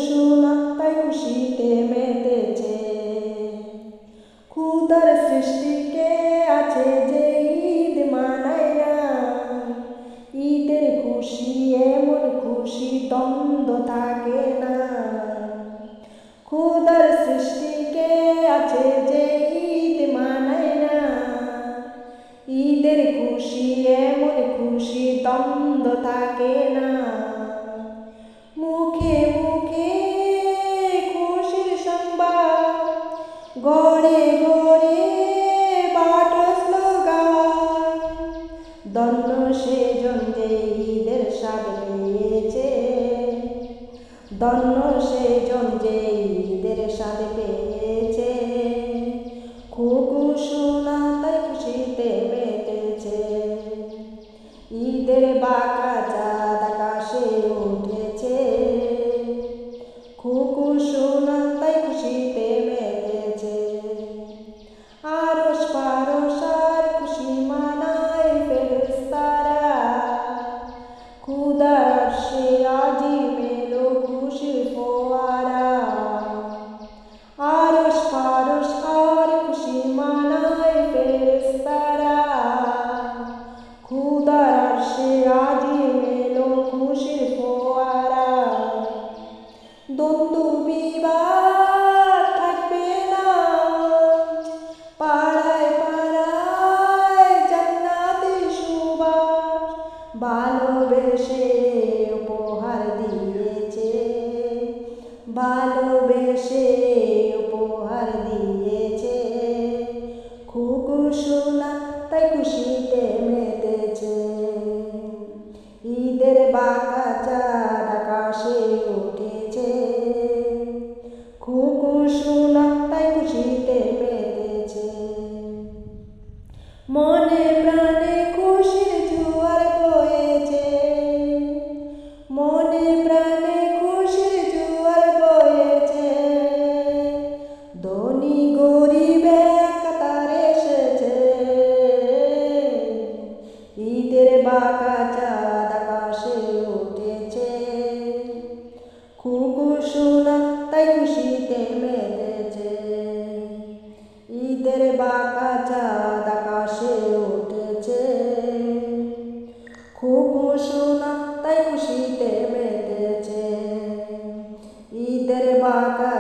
সোনা তাই খুশিতে মেতেছে। ক্ষুধার সৃষ্টিকে আছে যে ঈদ মানায় না, ঈদের খুশি এমন খুশি দ্বন্দ্ব থাকে না। ক্ষুধার সৃষ্টিকে আছে যে ঈদ মানায় না, ঈদের খুশি এমন খুশি দ্বন্দ্ব থাকে না। মুখে মুখে খুশির সংবাদ, গড়ে গড়ে বাটো স্লোগান। ধন্য সেজন যে ঈদের স্বাদ পেয়েছে, ধন্য সেজন যে ঈদের স্বাদ পেয়েছে। খুকু সোনা তাই খুশিতে মেতেছে। ঈদের বাঁকা চাঁদ আকাশে উঠেছে, খুকু সোনা তাই খুশিতে মেতেছে। আরশ পারশ আর খুশি মানায় ফেরেশতারা, খুদার আরশে আজিম এলো খুশির ফোয়ারা। আরশ পারশ আর খুশি মানায় ফেরেশতারা, খুদার আরশে আজিম এলো খুশির ফোয়ারা। দ্বন্দ্ব বিবাদ থাকবে না, পাড়ায় পাড়ায় জান্নাতি সুবাস। ভালোবেসে উপহার দিয়েছে, ভালোবেসে উপহার দিয়েছে। খুকু সোনা তাই খুশিতে মেতেছে। ঈদের বাঁকা চাঁদ আকাশে উঠেছে, খুকু সোনা তাই খুশিতে মেতেছে। মনে প্রাণে খুশির জোয়ার বয়েছে, মনে প্রাণে খুশির জোয়ার বয়েছে। ধনী গরিব এক কাতারে এসেছে, ঈদের বাঁকা চাঁদ আকাশে উঠেছে। খুকু সোনা তাই খুশিতে মেতেছে। ঈদের বাঁকা চাঁদ আকাশে উঠেছে, খুকু সোনা তাই খুশিতে মেতেছে। ঈদের বাঁকা